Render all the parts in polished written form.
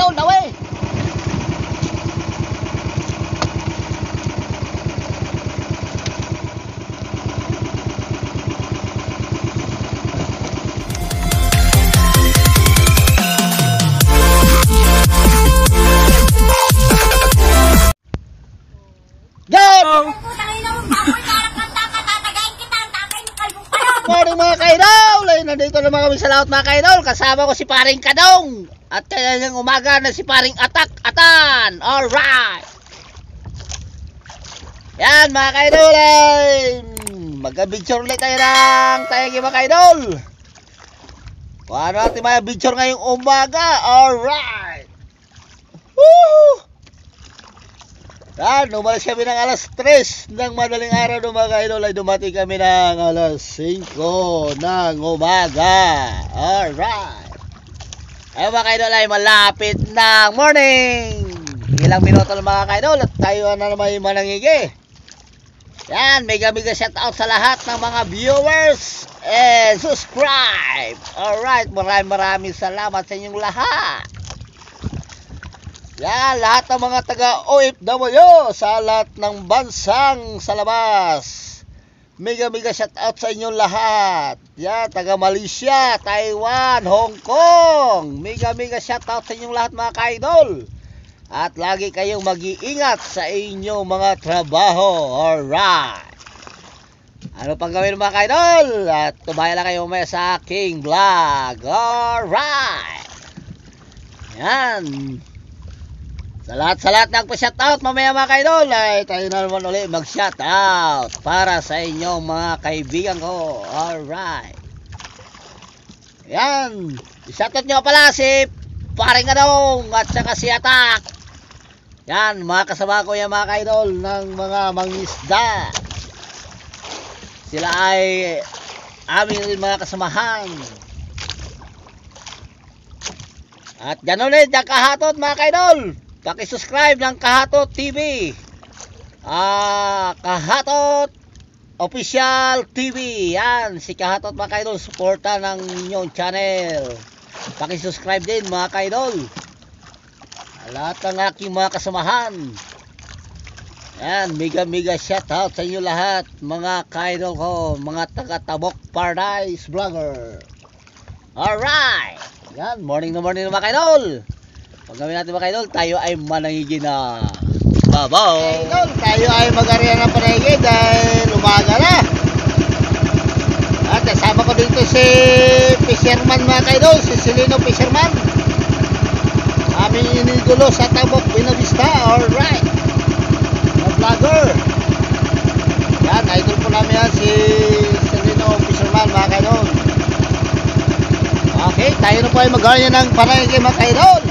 idol, dawe. Morning mga ka-idol! Ay, nandito naman kami sa laot mga ka-idol. Kasama ko si Paring Kadong at kanyang umaga na si Paring Atak-Atan. Alright! Yan mga ka-idol, ay mag-picture ulit tayo ng tayagi mga ka-idol. Paano natin mga picture ngayong umaga? Alright! Woo! Yan, umalis kami ng alas 3 ng madaling araw ng mga ka-idol, ay dumating kami ng alas 5 ng umaga. Alright. Ay mga ka-idol, ay malapit ng morning. Ilang minuto lang mga ka-idol at tayo na naman yung manangigi. Yan, mega shout out sa lahat ng mga viewers and subscribe. Alright, maraming salamat sa inyong lahat. Yan, lahat ng mga taga-OFW sa lahat ng bansang sa labas. Mega shout out sa inyong lahat. Yan, taga Malaysia, Taiwan, Hong Kong. Mega shout out sa inyong lahat mga ka-idol. At lagi kayong mag-iingat sa inyong mga trabaho. Alright. Ano pang gawin mga ka-idol? At tumaya lang kayo may sa aking vlog. Alright. Yan. Sa lahat ng pa-shoutout mamaya mga ka-idol, ay tayo na naman ulit mag-shoutout para sa inyong mga kaibigan ko. Alright. Yan. I-shoutout nyo pala si Paring Kadong at saka si Atak. Yan, mga kasama ko yan mga ka-idol ng mga mangisda. Sila ay aming mga kasamahan. At dyan ulit ang Kahatot mga ka-idol. Paki-subscribe ng Kahatot TV. Kahatot Official TV. Yan, si Kahatot mga ka-idol, suporta ng inyong channel. Paki-subscribe din mga ka-idol. Lahat ng aking mga kasamahan. Yan, mega shout out sa inyo lahat mga ka-idol ko, mga taga-Tabok Paradise Vlogger. Alright. Yan, morning na mga ka-idol. Pag gawin natin mga ka-idol, tayo ay manangigi na. Babaw! Idol, tayo ay mag-area ng panangigi dahil umaga na. At kasama ko dito si Fisherman mga ka-idol, si Silino Fisherman. Aming inigulo sa Tabok Binavista. Alright. Na vlogger. Yan, idol po namin yan si Silino Fisherman mga ka-idol. Okay, tayo na po ay mag-area ng panangigi mga ka-idol.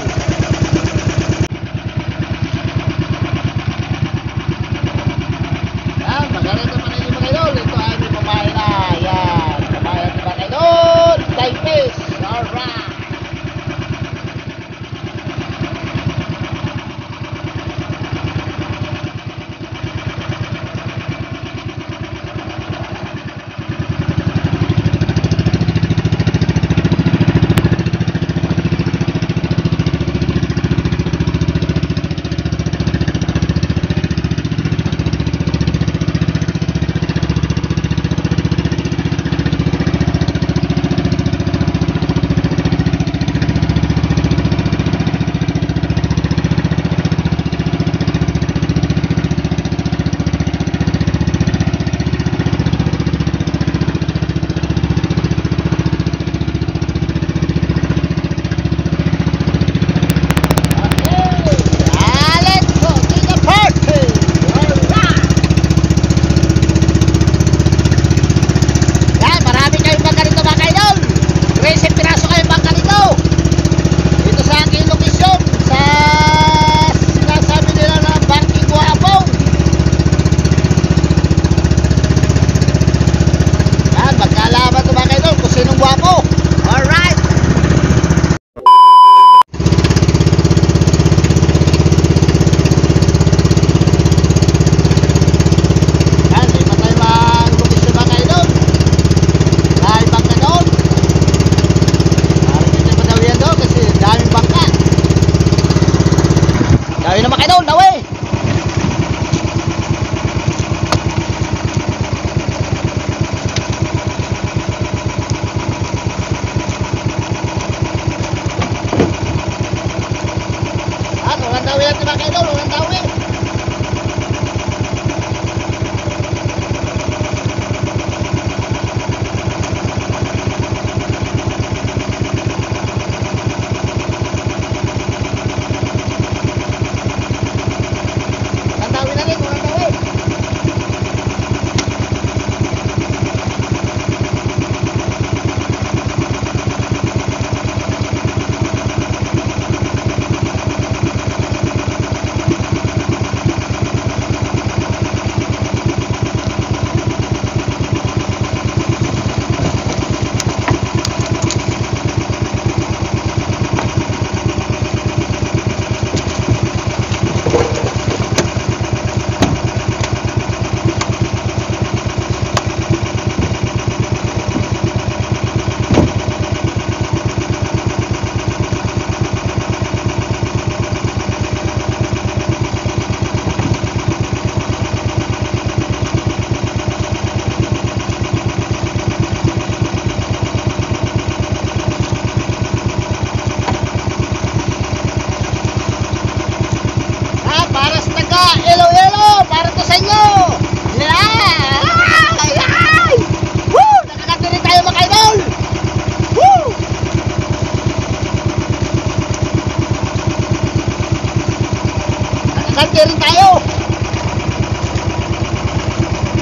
Magante rin tayo.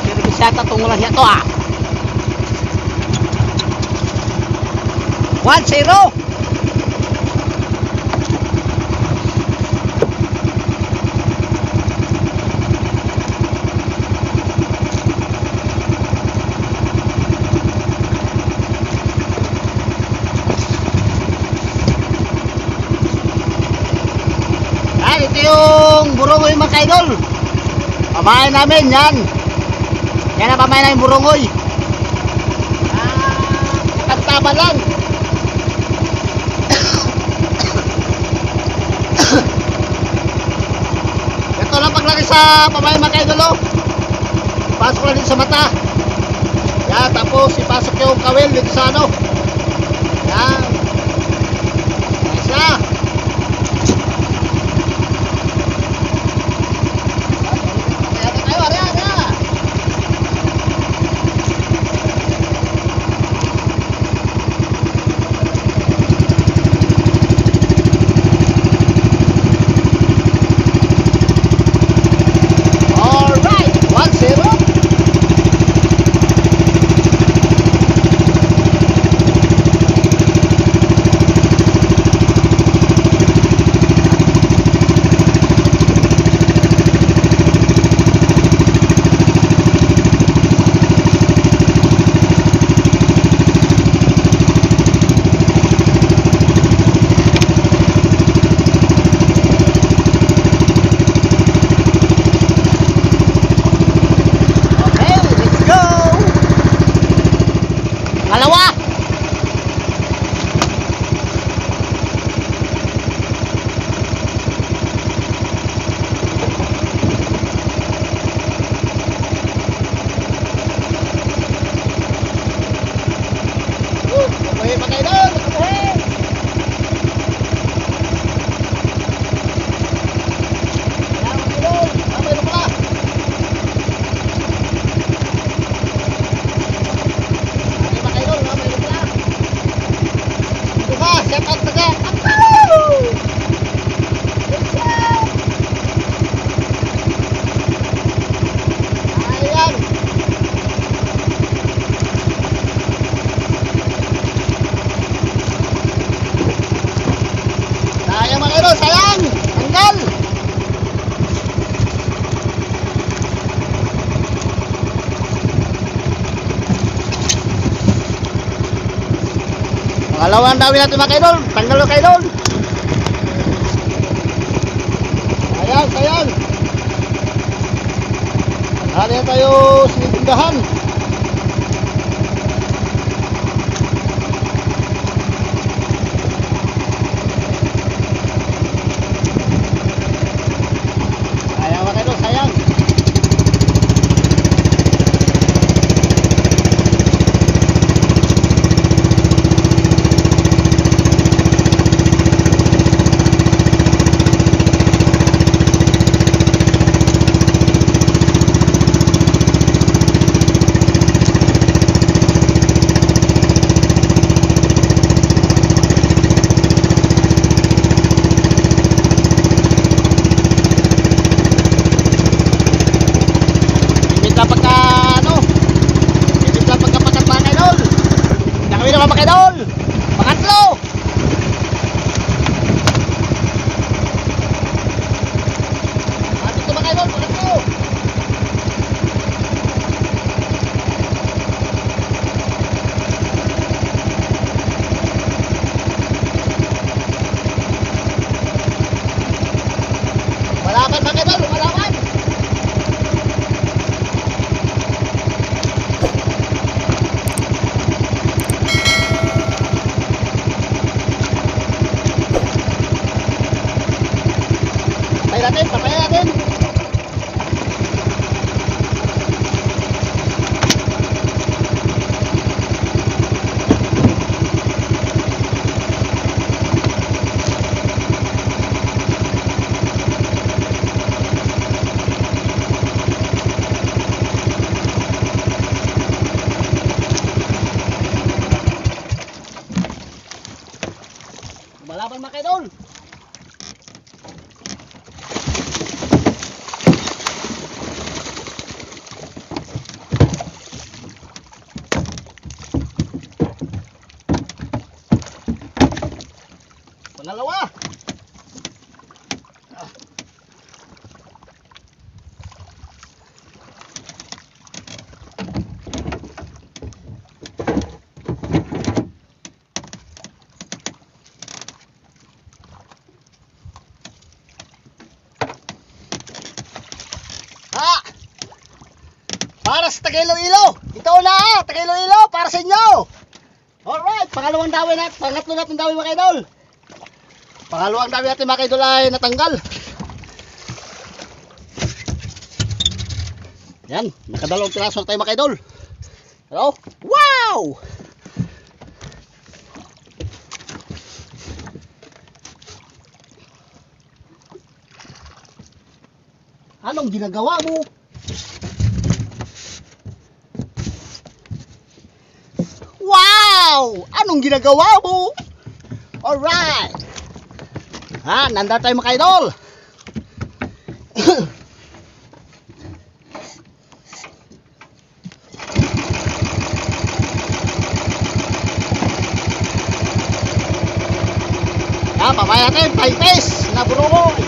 Service yata itong ulan siya to 1-0. Ito yung burongoy mga kaidol. Pamain namin yan. Yan ang pamain namin burongoy. Taba lang. Ito lang paglaki sa pamain mga kaidol. Pasok lang dito sa mata. Yan, tapos ipasok yung kawil dito sa ano. Yan. Nice na. Dalawa. Kabuhi pa kayo doon. Kabuhi. Shout out taga. Ayan. Sayang mga iro, sayang. Tanggal. Pangalawang dawin natin mga kaidol. Tanggal lo kaidol. Ayan, sayang. Hali na tayo sinitindahan. Sayang mga kaidol, sayang. Pangatlo. Ito mga kaidol, pangatlo. Malaban mga kaidol, malaban. Papaya natin. Malaban mga kaidol. para sa taga Iloilo. Ito na, taga Iloilo, para sa inyo. Alright, pangalawang dawin natin, pangatlo natin dawin mga kaidol. Pangalawang dawin natin mga kaidol ay natanggal. Yan, nakadalawang piraso na tayo mga kaidol. Hello? Wow! Anong ginagawa mo? Wow! Anong ginagawa mo? Alright! Ha, nanda tayo mga idol. Ha, pamaya natin, paipes na buruloy.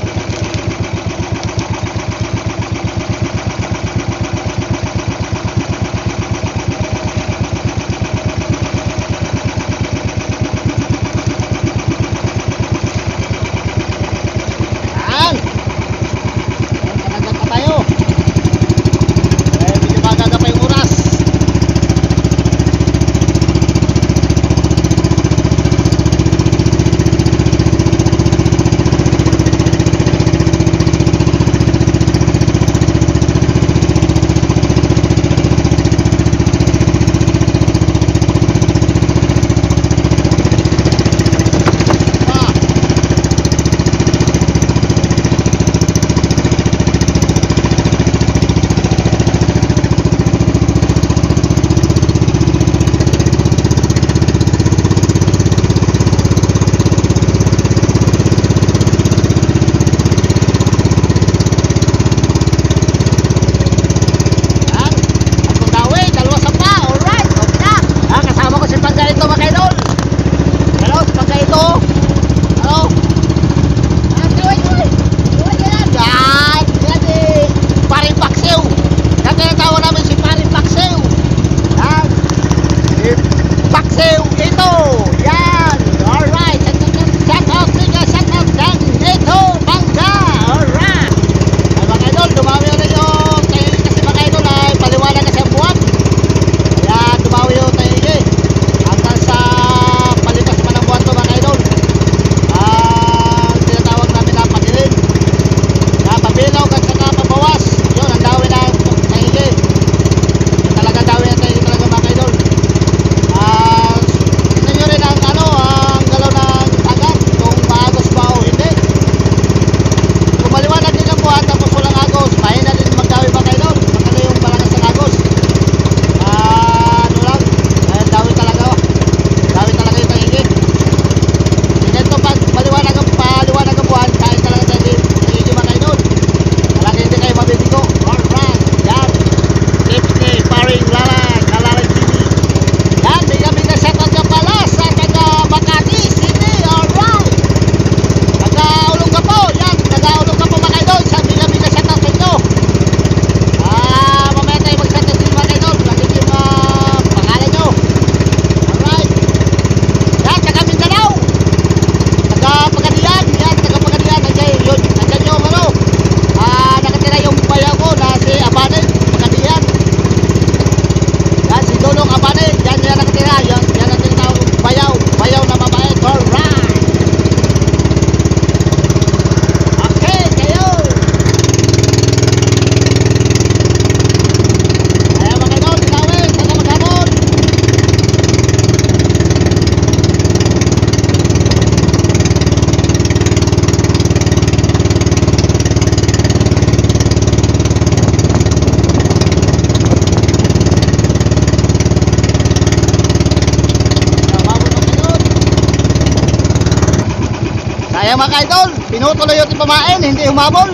Ayan mga idol, pinutuloy yung pamain, hindi humabol.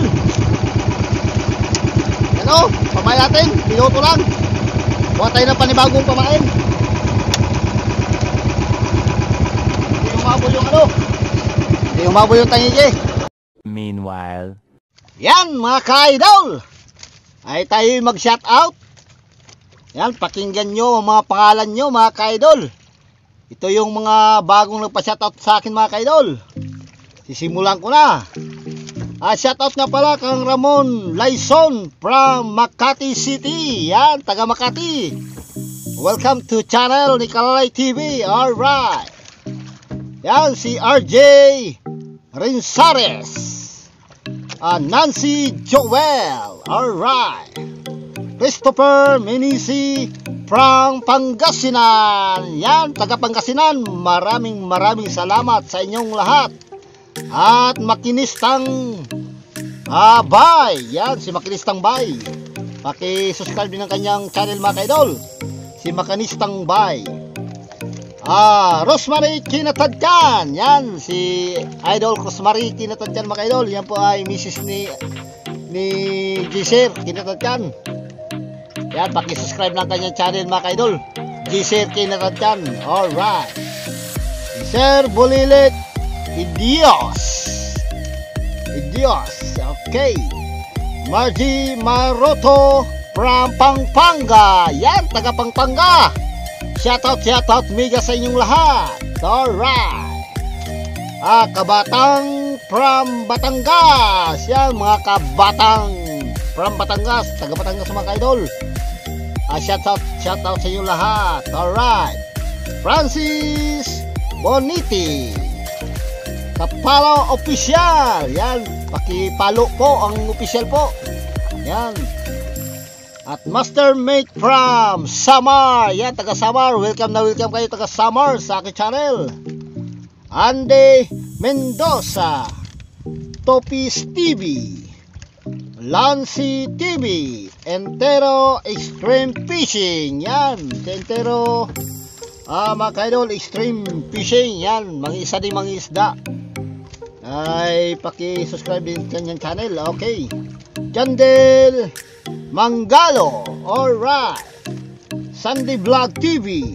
Ano, pamain natin, pinuto lang. Buhat tayo ng panibagong pamain. Hindi humabol yung ano, hindi humabol yung tangigi. Meanwhile, yan mga ka-idol, ay tayo mag-shout out. Yan, pakinggan nyo ang mga pangalan nyo mga ka-idol. Ito yung mga bagong nagpa-shout out sa akin mga ka-idol. Sisimulan ko na. Shoutout nga pala kang Ramon Laison from Makati City. Yan, taga Makati. Welcome to channel ni Kalalay TV. Alright. Yan, si RJ Rinsares. Nancy Joel. Alright. Christopher Menisi from Pangasinan. Yan, taga Pangasinan. Maraming salamat sa inyong lahat. At Makinistang Bay. Yan, si Makinistang Bay. Paki-subscribe din ang kanyang channel mga kaidol. Si Makinistang Bay. Rosemary Kinatadkan. Yan, si Idol Rosemary Kinatadkan mga kaidol. Yan po ay Mrs. ni Gisir Kinatadkan. Yan, paki-subscribe ng kanyang channel mga kaidol. Gisir Kinatadkan. Alright. Sir Bulilit Idios. Okay. Margie Maroto from Pampanga. Yan, taga Pampanga. Shoutout mega sa inyong lahat. Alright. Kabatang from Batangas. Yan, mga kabatang from Batangas. Taga Batangas mga kaidol. Shoutout sa inyong lahat. Alright. Francis Boniti Kapalo Official. Yan, pakipalo po ang official po. Yan. At Mastermate from Samar. Yan, taga Samar. Welcome kayo taga Samar sa aking channel. Andy Mendoza, Topis TV, Lancy TV, Entero Extreme Fishing. Yan, Entero mga kaidol, Extreme Fishing. Yan, mangisa din mangisda. Ay paki-subscribe din kanyang channel. Okay. Jandel Manggalo. Alright. Sunday Vlog TV.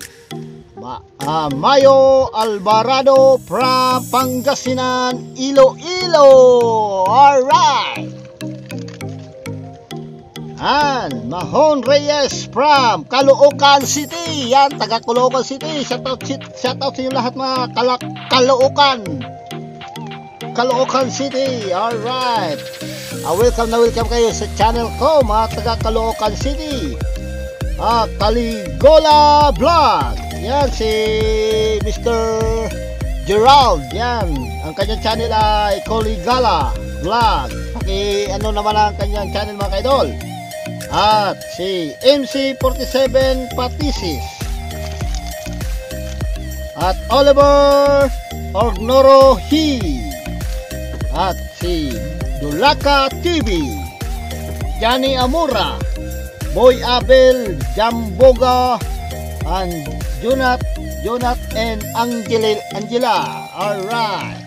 Mayo Alvarado from Pangasinan, Iloilo. Alright. And Mahon Reyes from Caloocan City. Yan, taga Caloocan City. Shoutout sa inyo lahat mga Caloocan City. Alright. Welcome kayo sa channel ko mga taga Caloocan City. Caligola Vlog. Yan, si Mr. Gerald. Yan, ang kanyang channel ay Caligala Vlog. Ano naman ang kanyang channel mga kaidol. At si MC47 Patisis. At Oliver Orgnorohi. At si Dulaka TV. Johnny Amura, Boy Abel Jamboga, and Jonat and Angela. Alright.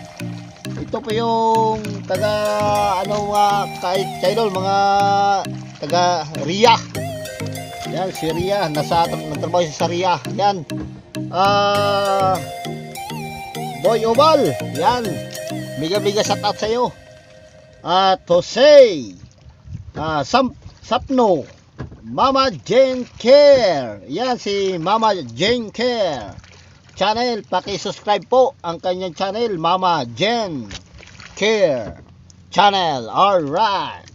Ito po yung taga kaidol, mga taga Ria. Yan, si Ria. Nagtrabaho siya sa Ria. Yan. Boy Oval. Yan. Miga shoutout sa'yo. At Jose Sapno, Mama Jane Care. Yan, si Mama Jane Care channel. Paki-subscribe po ang kanyang channel, Mama Jane Care channel. Alright.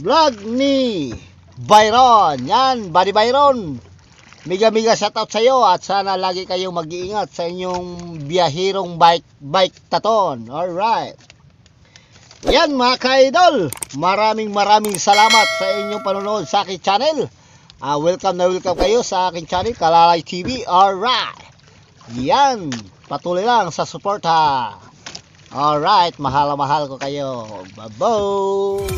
Vlog ni Byron. Yan, Buddy Byron. Miga shoutout sa iyo at sana lagi kayong mag-iingat sa inyong biyahirong bike taton. Alright. Yan mga ka-idol. Maraming salamat sa inyong panonood sa aking channel. Welcome kayo sa aking channel, Kalalay TV. Alright. Yan. Patuloy lang sa support ha. Alright. Mahal ko kayo. Bye-bye.